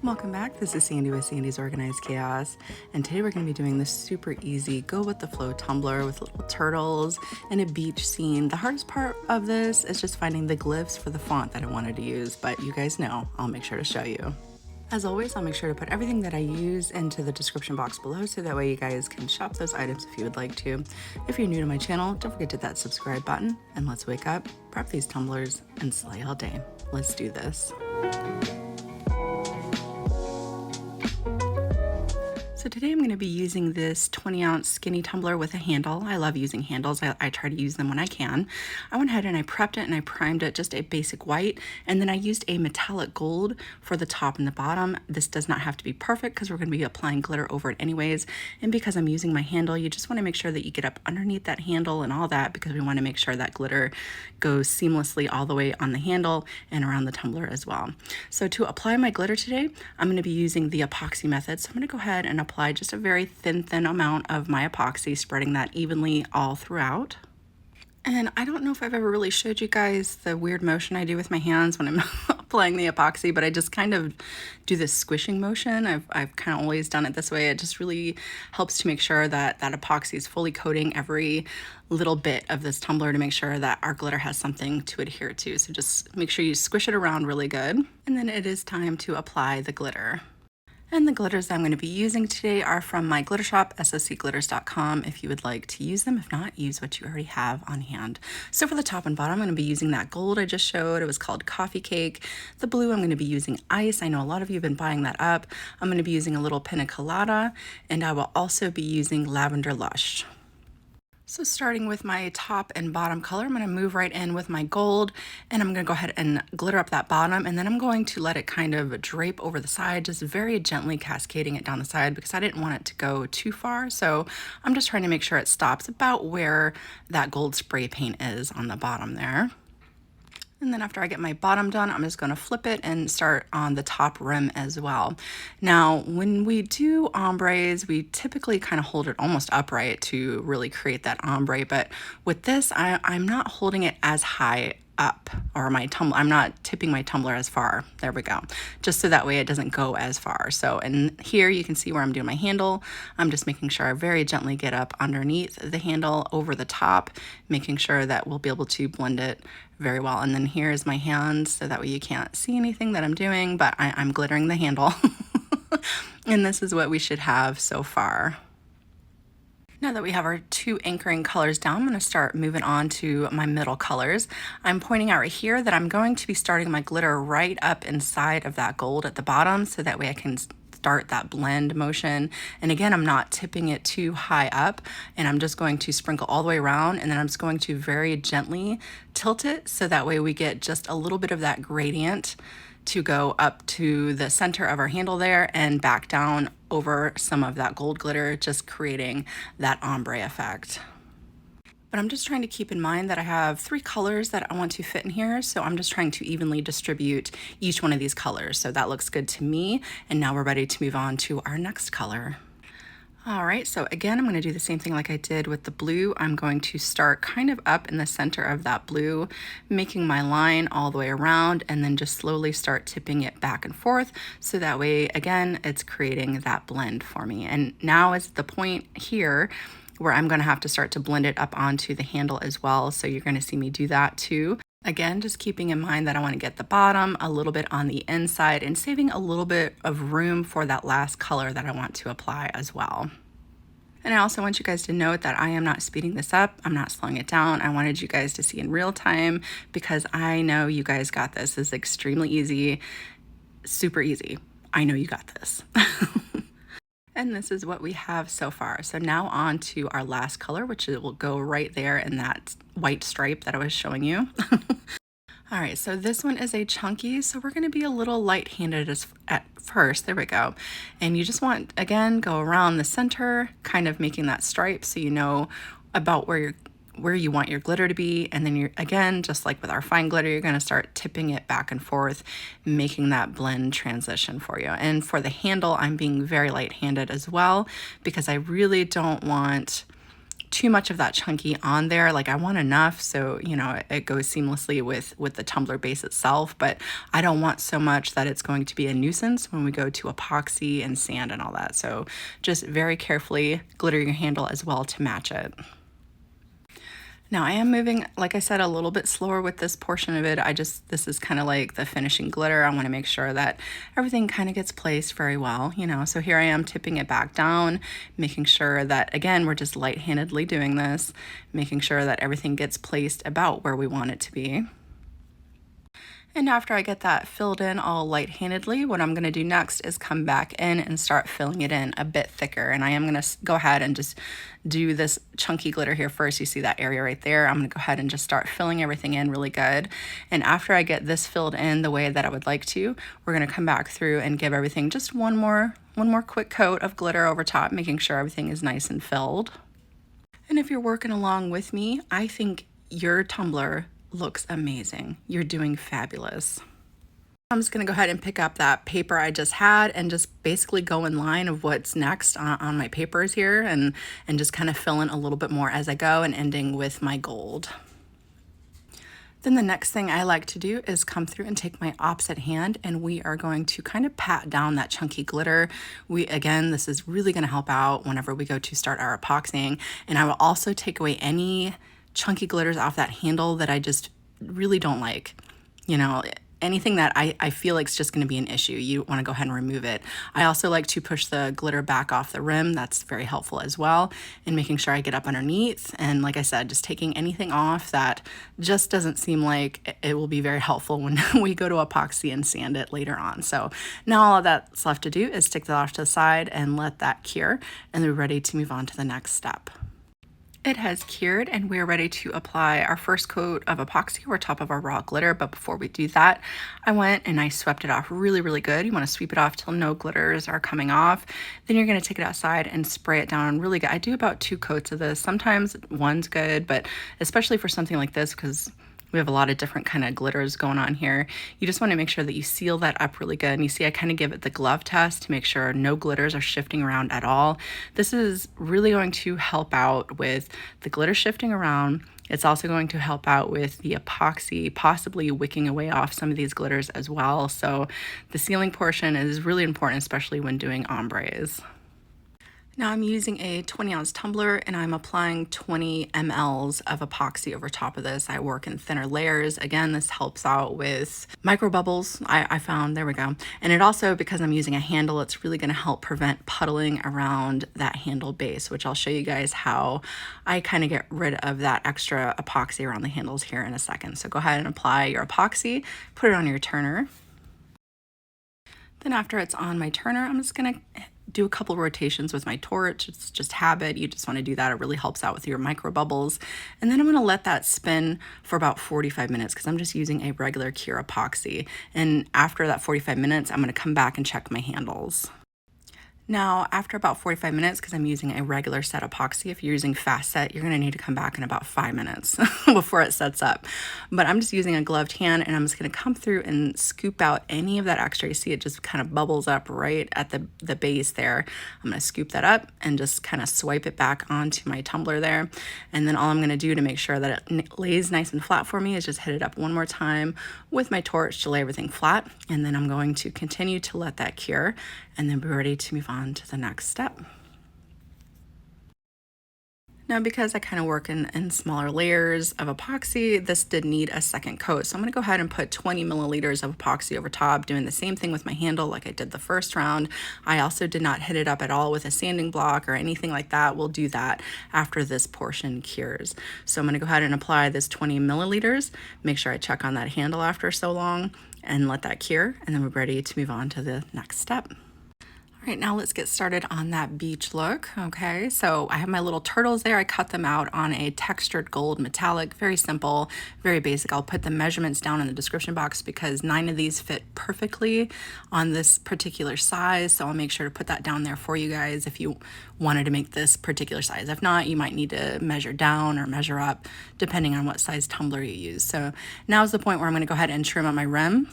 Welcome back. This is Sandy with Sandy's Organized Chaos, and today we're going to be doing this super easy go with the flow tumbler with little turtles and a beach scene. The hardest part of this is just finding the glyphs for the font that I wanted to use, but you guys know I'll make sure to show you. As always, I'll make sure to put everything that I use into the description box below so that way you guys can shop those items if you would like to. If you're new to my channel, don't forget to hit that subscribe button, and let's wake up, prep these tumblers, and slay all day. Let's do this. So today I'm going to be using this 20-ounce skinny tumbler with a handle. I love using handles. I try to use them when I can. I went ahead and I prepped it and I primed it just a basic white, and then I used a metallic gold for the top and the bottom. This does not have to be perfect because we're going to be applying glitter over it anyways, and because I'm using my handle, you just want to make sure that you get up underneath that handle and all that, because we want to make sure that glitter goes seamlessly all the way on the handle and around the tumbler as well. So to apply my glitter today, I'm going to be using the epoxy method. So I'm going to go ahead and apply just a very thin amount of my epoxy, spreading that evenly all throughout. And I don't know if I've ever really showed you guys the weird motion I do with my hands when I'm applying the epoxy, but I just kind of do this squishing motion. I've kind of always done it this way. It just really helps to make sure that that epoxy is fully coating every little bit of this tumbler to make sure that our glitter has something to adhere to. So just make sure you squish it around really good. And then it is time to apply the glitter. And the glitters that I'm going to be using today are from my glitter shop, sscglitters.com, if you would like to use them. If not, use what you already have on hand. So for the top and bottom, I'm going to be using that gold I just showed. It was called Coffee Cake. The blue, I'm going to be using Ice. I know a lot of you have been buying that up. I'm going to be using a little Pina Colada, and I will also be using Lavender Lush. So starting with my top and bottom color, I'm going to move right in with my gold, and I'm going to go ahead and glitter up that bottom, and then I'm going to let it kind of drape over the side, just very gently cascading it down the side because I didn't want it to go too far. So I'm just trying to make sure it stops about where that gold spray paint is on the bottom there. And then after I get my bottom done, I'm just going to flip it and start on the top rim as well. Now, when we do ombres, we typically kind of hold it almost upright to really create that ombre. But with this, I'm not holding it as high up, or I'm not tipping my tumbler as far. There we go. Just so that way it doesn't go as far. So, and here you can see where I'm doing my handle. I'm just making sure I very gently get up underneath the handle over the top, making sure that we'll be able to blend it very well. And then here's my hands, so that way you can't see anything that I'm doing, but I'm glittering the handle. And this is what we should have so far. Now that we have our two anchoring colors down, I'm going to start moving on to my middle colors. I'm pointing out right here that I'm going to be starting my glitter right up inside of that gold at the bottom, so that way I can start that blend motion. And again, I'm not tipping it too high up, and I'm just going to sprinkle all the way around, and then I'm just going to very gently tilt it so that way we get just a little bit of that gradient to go up to the center of our handle there and back down over some of that gold glitter, just creating that ombre effect. But I'm just trying to keep in mind that I have 3 colors that I want to fit in here, so I'm just trying to evenly distribute each one of these colors. So that looks good to me, and now we're ready to move on to our next color. All right, so again, I'm going to do the same thing like I did with the blue. I'm going to start kind of up in the center of that blue, making my line all the way around, and then just slowly start tipping it back and forth. So that way, again, it's creating that blend for me. And now is the point here where I'm going to have to start to blend it up onto the handle as well. So you're going to see me do that too. Again, just keeping in mind that I want to get the bottom a little bit on the inside and saving a little bit of room for that last color that I want to apply as well. And I also want you guys to note that I am not speeding this up. I'm not slowing it down. I wanted you guys to see in real time because I know you guys got this. This is extremely easy, super easy. I know you got this. And this is what we have so far. So now on to our last color, which will go right there in that white stripe that I was showing you. All right, so this one is a chunky, so we're gonna be a little light-handed at first. There we go. And you just want, again, go around the center, kind of making that stripe so you know about where you want your glitter to be. And then you're, again, just like with our fine glitter, you're gonna start tipping it back and forth, making that blend transition for you. And for the handle, I'm being very light-handed as well, because I really don't want too much of that chunky on there. Like I want enough so, you know, it goes seamlessly with the tumbler base itself, but I don't want so much that it's going to be a nuisance when we go to epoxy and sand and all that. So just very carefully glitter your handle as well to match it. Now I am moving, like I said, a little bit slower with this portion of it. This is kind of like the finishing glitter. I want to make sure that everything kind of gets placed very well, you know. So here I am tipping it back down, making sure that, again, we're just light-handedly doing this, making sure that everything gets placed about where we want it to be. And after I get that filled in all light-handedly, what I'm gonna do next is come back in and start filling it in a bit thicker. And I am gonna go ahead and just do this chunky glitter here first. You see that area right there? I'm gonna go ahead and just start filling everything in really good. And after I get this filled in the way that I would like to, we're gonna come back through and give everything just one more quick coat of glitter over top, making sure everything is nice and filled. And if you're working along with me, I think your tumbler looks amazing. You're doing fabulous. I'm just gonna go ahead and pick up that paper I just had and just basically go in line of what's next on my papers here and just kind of fill in a little bit more as I go and ending with my gold. Then the next thing I like to do is come through and take my opposite hand and we are going to kind of pat down that chunky glitter. Again, this is really gonna help out whenever we go to start our epoxying. And I will also take away any chunky glitters off that handle that I just really don't like. You know, anything that I feel like is just going to be an issue, you want to go ahead and remove it. I also like to push the glitter back off the rim. That's very helpful as well in making sure I get up underneath. And like I said, just taking anything off that just doesn't seem like it will be very helpful when we go to epoxy and sand it later on. So now all that's left to do is stick that off to the side and let that cure, and we're ready to move on to the next step. It has cured and we're ready to apply our first coat of epoxy over top of our raw glitter. But before we do that, I went and I swept it off really, really good. You want to sweep it off till no glitters are coming off. Then you're going to take it outside and spray it down really good. I do about 2 coats of this. Sometimes one's good, but especially for something like this, because we have a lot of different kind of glitters going on here. You just want to make sure that you seal that up really good. And you see I kind of give it the glove test to make sure no glitters are shifting around at all. This is really going to help out with the glitter shifting around. It's also going to help out with the epoxy possibly wicking away off some of these glitters as well. So the sealing portion is really important, especially when doing ombres. Now I'm using a 20-ounce tumbler and I'm applying 20 mLs of epoxy over top of this. I work in thinner layers. Again, this helps out with micro bubbles, I found, there we go. And it also, because I'm using a handle, it's really gonna help prevent puddling around that handle base, which I'll show you guys how I kind of get rid of that extra epoxy around the handles here in a second. So go ahead and apply your epoxy, put it on your turner. Then after it's on my turner, I'm just gonna do a couple rotations with my torch. It's just habit. You just want to do that. It really helps out with your micro bubbles. And then I'm going to let that spin for about 45 minutes because I'm just using a regular cure epoxy. And after that 45 minutes, I'm going to come back and check my handles. Now, after about 45 minutes, because I'm using a regular set epoxy, if you're using fast set, you're gonna need to come back in about 5 minutes before it sets up. But I'm just using a gloved hand and I'm just gonna come through and scoop out any of that extra. You see it just kind of bubbles up right at the base there. I'm gonna scoop that up and just kind of swipe it back onto my tumbler there. And then all I'm gonna do to make sure that it lays nice and flat for me is just hit it up one more time with my torch to lay everything flat. And then I'm going to continue to let that cure and then be ready to move on to the next step. Now, because I kind of work in smaller layers of epoxy, this did need a second coat. So I'm gonna go ahead and put 20 milliliters of epoxy over top, doing the same thing with my handle like I did the first round. I also did not hit it up at all with a sanding block or anything like that. We'll do that after this portion cures. So I'm gonna go ahead and apply this 20 milliliters, make sure I check on that handle after so long and let that cure, and then we're ready to move on to the next step. All right, now let's get started on that beach look. Okay, so I have my little turtles there. I cut them out on a textured gold metallic, very simple, very basic. I'll put the measurements down in the description box because 9 of these fit perfectly on this particular size. So I'll make sure to put that down there for you guys if you wanted to make this particular size. If not, you might need to measure down or measure up depending on what size tumbler you use. So now is the point where I'm gonna go ahead and trim up my rim.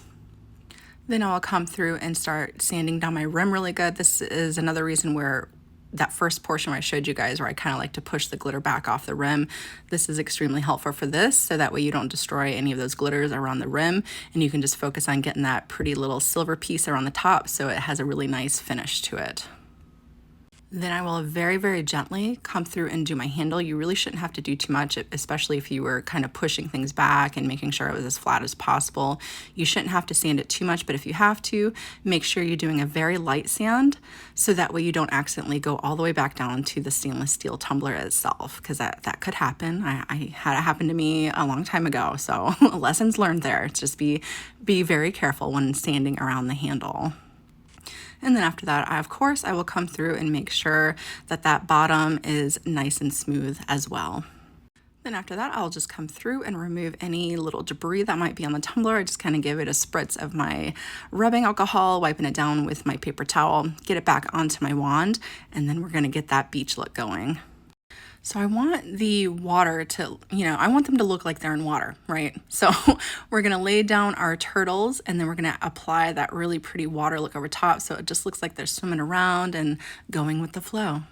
Then I'll come through and start sanding down my rim really good. This is another reason where that first portion where I showed you guys where I kind of like to push the glitter back off the rim. This is extremely helpful for this, so that way you don't destroy any of those glitters around the rim, and you can just focus on getting that pretty little silver piece around the top so it has a really nice finish to it. Then I will very, very gently come through and do my handle. You really shouldn't have to do too much, especially if you were kind of pushing things back and making sure it was as flat as possible. You shouldn't have to sand it too much, but if you have to, make sure you're doing a very light sand so that way you don't accidentally go all the way back down to the stainless steel tumbler itself, because that could happen. I had it happen to me a long time ago, so lessons learned there. Just be very careful when sanding around the handle. And then after that, of course, I will come through and make sure that that bottom is nice and smooth as well. Then after that, I'll just come through and remove any little debris that might be on the tumbler. I just kind of give it a spritz of my rubbing alcohol, wiping it down with my paper towel, get it back onto my wand, and then we're gonna get that beach look going. So I want the water to, I want them to look like they're in water, right? So we're gonna lay down our turtles, and then we're gonna apply that really pretty water look over top so it just looks like they're swimming around and going with the flow,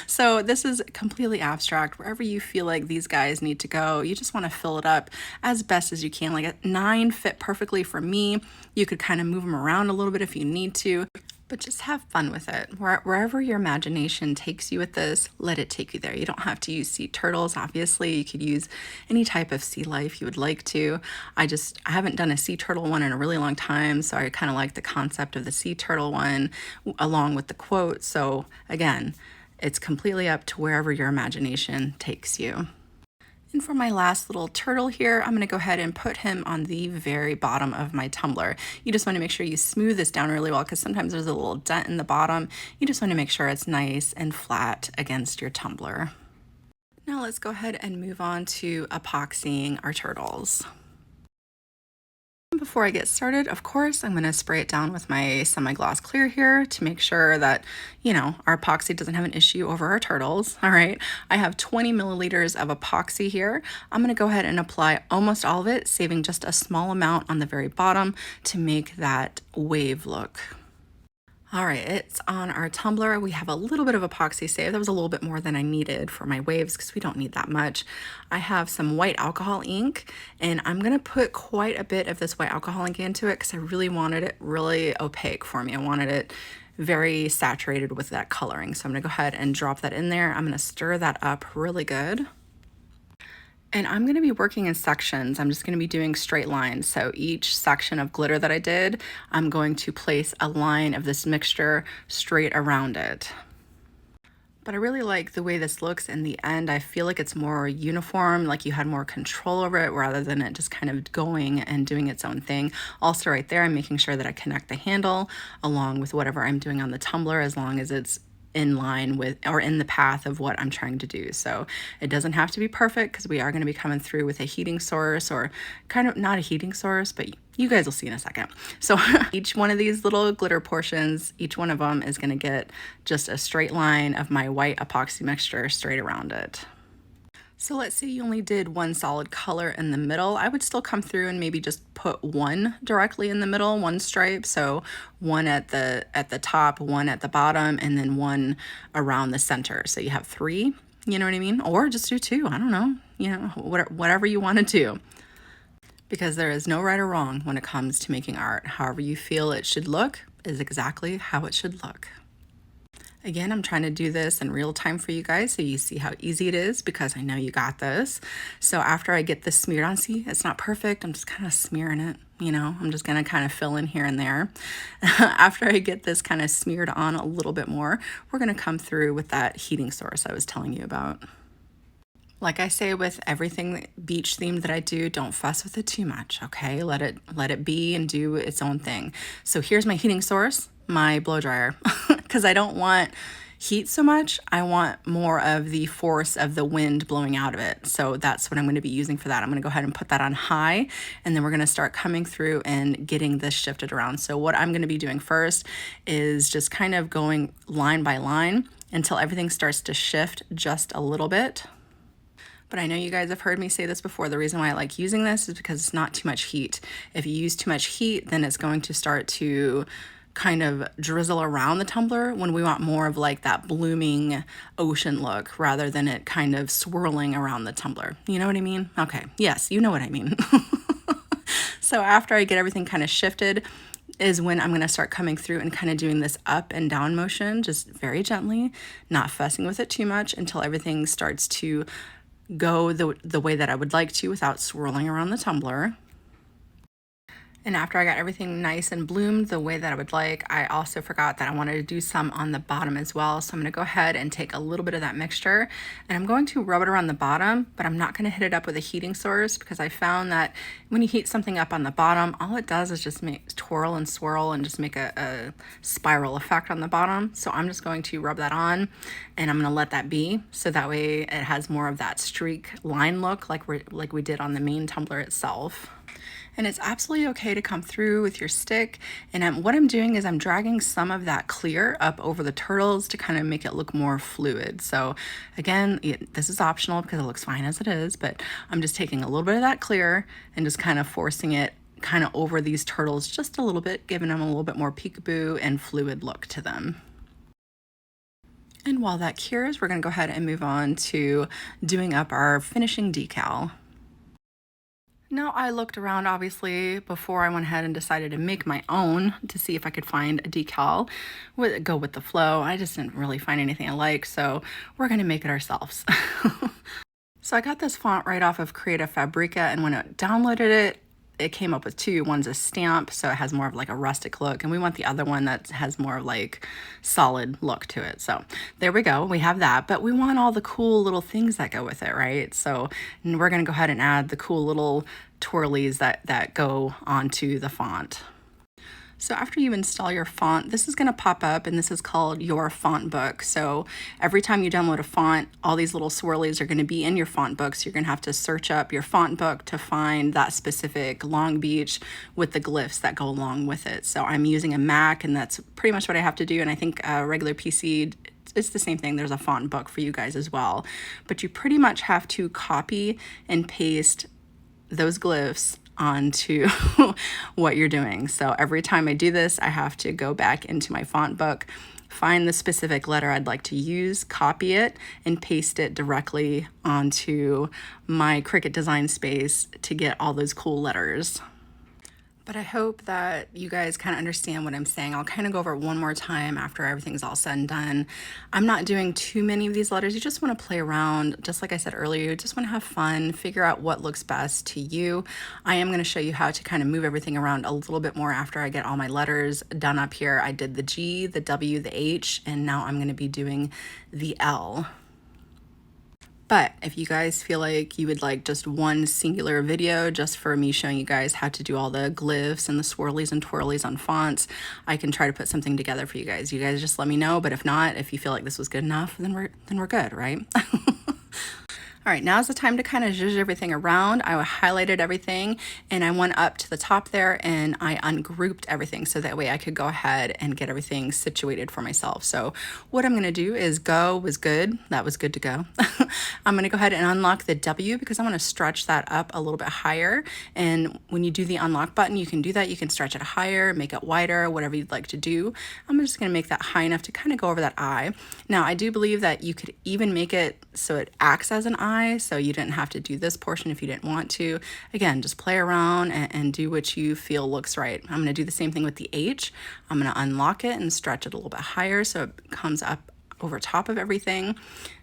So this is completely abstract. Wherever you feel like these guys need to go, you just wanna fill it up as best as you can. Like a 9 fit perfectly for me. You could kind of move them around a little bit if you need to, but just have fun with it. Wherever your imagination takes you with this, let it take you there. You don't have to use sea turtles, obviously. You could use any type of sea life you would like to. I haven't done a sea turtle one in a really long time, so I kind of like the concept of the sea turtle one along with the quote. So again, it's completely up to wherever your imagination takes you. And for my last little turtle here, I'm gonna go ahead and put him on the very bottom of my tumbler. You just wanna make sure you smooth this down really well, because sometimes there's a little dent in the bottom. You just wanna make sure it's nice and flat against your tumbler. Now let's go ahead and move on to epoxying our turtles. Before I get started, of course, I'm going to spray it down with my semi-gloss clear here to make sure that, our epoxy doesn't have an issue over our turtles. All right, I have 20 milliliters of epoxy here. I'm going to go ahead and apply almost all of it, saving just a small amount on the very bottom to make that wave look. All right, it's on our tumbler. We have a little bit of epoxy saved. That was a little bit more than I needed for my waves because we don't need that much. I have some white alcohol ink, and I'm gonna put quite a bit of this white alcohol ink into it because I really wanted it really opaque for me. I wanted it very saturated with that coloring. So I'm gonna go ahead and drop that in there. I'm gonna stir that up really good. And I'm going to be working in sections. I'm just going to be doing straight lines. So each section of glitter that I did, I'm going to place a line of this mixture straight around it. But I really like the way this looks in the end. I feel like it's more uniform, like you had more control over it rather than it just kind of going and doing its own thing. Also right there, I'm making sure that I connect the handle along with whatever I'm doing on the tumbler, as long as it's in line with or in the path of what I'm trying to do. So it doesn't have to be perfect because we are going to be coming through with a heating source, or kind of not a heating source, but you guys will see in a second. So each one of these little glitter portions, each one of them is going to get just a straight line of my white epoxy mixture straight around it. So let's say you only did one solid color in the middle. I would still come through and maybe just put one directly in the middle, one stripe. So one at the top, one at the bottom, and then one around the center. So you have 3, you know what I mean? Or just do 2, I don't know, whatever you want to do. Because there is no right or wrong when it comes to making art. However you feel it should look is exactly how it should look. Again, I'm trying to do this in real time for you guys so you see how easy it is, because I know you got this. So after I get this smeared on, see, it's not perfect. I'm just kind of smearing it, I'm just going to kind of fill in here and there. After I get this kind of smeared on a little bit more, we're going to come through with that heating source I was telling you about. Like I say with everything beach themed that I do, don't fuss with it too much, okay? Let it be and do its own thing. So here's my heating source, my blow dryer, because I don't want heat so much. I want more of the force of the wind blowing out of it. So that's what I'm going to be using for that. I'm going to go ahead and put that on high, and then we're going to start coming through and getting this shifted around. So what I'm going to be doing first is just kind of going line by line until everything starts to shift just a little bit. But I know you guys have heard me say this before. The reason why I like using this is because it's not too much heat. If you use too much heat, then it's going to start to kind of drizzle around the tumbler when we want more of like that blooming ocean look rather than it kind of swirling around the tumbler. You know what I mean? Okay, yes, you know what I mean. So after I get everything kind of shifted is when I'm going to start coming through and kind of doing this up and down motion, just very gently, not fussing with it too much until everything starts to go the way that I would like to without swirling around the tumbler. And after I got everything nice and bloomed the way that I would like, I also forgot that I wanted to do some on the bottom as well. So I'm going to go ahead and take a little bit of that mixture and I'm going to rub it around the bottom, but I'm not going to hit it up with a heating source because I found that when you heat something up on the bottom, all it does is just make twirl and swirl and just make a spiral effect on the bottom. So I'm just going to rub that on and I'm going to let that be. So that way it has more of that streak line look like we did on the main tumbler itself. And it's absolutely okay to come through with your stick. And what I'm doing is I'm dragging some of that clear up over the turtles to kind of make it look more fluid. So again, this is optional because it looks fine as it is, but I'm just taking a little bit of that clear and just kind of forcing it kind of over these turtles just a little bit, giving them a little bit more peekaboo and fluid look to them. And while that cures, we're going to go ahead and move on to doing up our finishing decal. Now, I looked around obviously before I went ahead and decided to make my own to see if I could find a decal go with the flow. I just didn't really find anything I like, so we're going to make it ourselves. So I got this font right off of Creative Fabrica, and when I downloaded it, it came up with two. One's a stamp, so it has more of like a rustic look, and we want the other one that has more of like solid look to it. So there we go, we have that, but we want all the cool little things that go with it, right? So we're gonna go ahead and add the cool little twirlies that go onto the font. So after you install your font, this is going to pop up and this is called your font book. So every time you download a font, all these little swirlies are going to be in your font book. So you're going to have to search up your font book to find that specific Long Beach with the glyphs that go along with it. So I'm using a Mac and that's pretty much what I have to do. And I think a regular PC, it's the same thing. There's a font book for you guys as well. But you pretty much have to copy and paste those glyphs onto what you're doing. So every time I do this, I have to go back into my font book, find the specific letter I'd like to use, copy it, and paste it directly onto my Cricut design space to get all those cool letters. But I hope that you guys kind of understand what I'm saying. I'll kind of go over it one more time after everything's all said and done. I'm not doing too many of these letters. You just want to play around. Just like I said earlier, you just want to have fun, figure out what looks best to you. I am going to show you how to kind of move everything around a little bit more after I get all my letters done up here. I did the G, the W, the H, and now I'm going to be doing the L. But if you guys feel like you would like just one singular video just for me showing you guys how to do all the glyphs and the swirlies and twirlies on fonts, I can try to put something together for you guys. You guys just let me know, but if not, if you feel like this was good enough, then we're good, right? All right, now's the time to kind of zhuzh everything around. I highlighted everything and I went up to the top there and I ungrouped everything so that way I could go ahead and get everything situated for myself. So what I'm gonna do is go was good. That was good to go. I'm gonna go ahead and unlock the W because I wanna stretch that up a little bit higher. And when you do the unlock button, you can do that. You can stretch it higher, make it wider, whatever you'd like to do. I'm just gonna make that high enough to kind of go over that eye. Now, I do believe that you could even make it so it acts as an eye, so you didn't have to do this portion if you didn't want to. Again, just play around and do what you feel looks right. I'm gonna do the same thing with the H. I'm gonna unlock it and stretch it a little bit higher so it comes up over top of everything.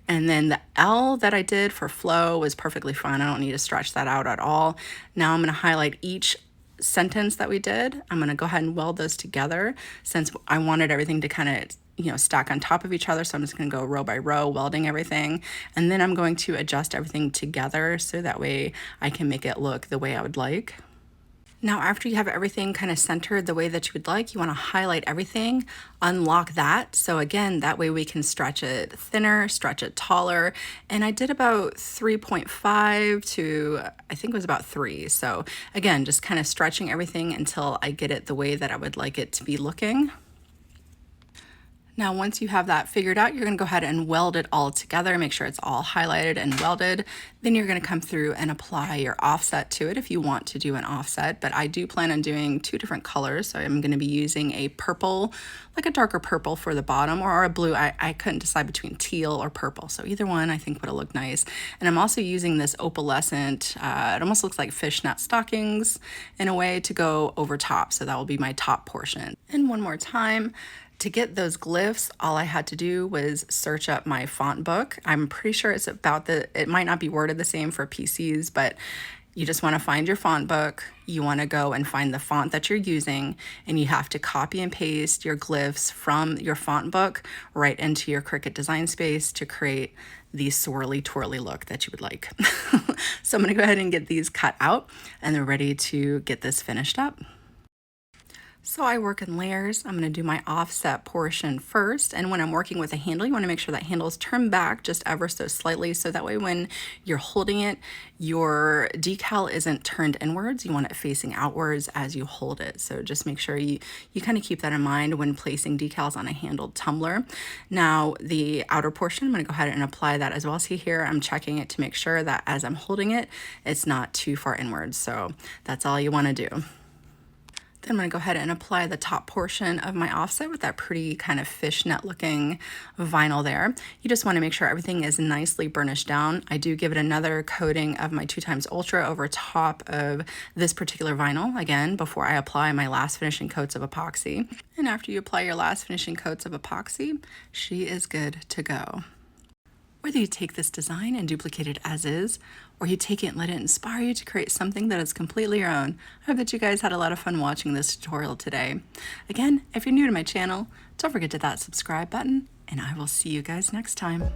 And then the L that I did for flow was perfectly fine. I don't need to stretch that out at all. Now I'm gonna highlight each sentence that we did. I'm gonna go ahead and weld those together since I wanted everything to kind of stack on top of each other. So I'm just gonna go row by row, welding everything. And then I'm going to adjust everything together so that way I can make it look the way I would like. Now, after you have everything kind of centered the way that you would like, you wanna highlight everything, unlock that. So again, that way we can stretch it thinner, stretch it taller. And I did about 3.5 to, I think it was about 3. So again, just kind of stretching everything until I get it the way that I would like it to be looking. Now, once you have that figured out, you're gonna go ahead and weld it all together, make sure it's all highlighted and welded. Then you're gonna come through and apply your offset to it if you want to do an offset, but I do plan on doing 2 different colors. So I'm gonna be using a purple, like a darker purple for the bottom, or a blue. I couldn't decide between teal or purple. So either one I think would look nice. And I'm also using this opalescent, it almost looks like fishnet stockings in a way, to go over top. So that will be my top portion. And one more time, to get those glyphs, all I had to do was search up my font book. I'm pretty sure it's about it might not be worded the same for PCs, but you just want to find your font book. You want to go and find the font that you're using, and you have to copy and paste your glyphs from your font book right into your Cricut design space to create the swirly twirly look that you would like. So I'm going to go ahead and get these cut out, and they're ready to get this finished up. So I work in layers. I'm going to do my offset portion first. And when I'm working with a handle, you want to make sure that handle is turned back just ever so slightly. So that way when you're holding it, your decal isn't turned inwards. You want it facing outwards as you hold it. So just make sure you kind of keep that in mind when placing decals on a handled tumbler. Now the outer portion, I'm going to go ahead and apply that as well. See here, I'm checking it to make sure that as I'm holding it, it's not too far inwards. So that's all you want to do. Then I'm going to go ahead and apply the top portion of my offset with that pretty kind of fishnet looking vinyl there. You just want to make sure everything is nicely burnished down. I do give it another coating of my 2x Ultra over top of this particular vinyl, again, before I apply my last finishing coats of epoxy. And after you apply your last finishing coats of epoxy, she is good to go. Whether you take this design and duplicate it as is, or you take it and let it inspire you to create something that is completely your own, I hope that you guys had a lot of fun watching this tutorial today. Again, if you're new to my channel, don't forget to hit that subscribe button, and I will see you guys next time.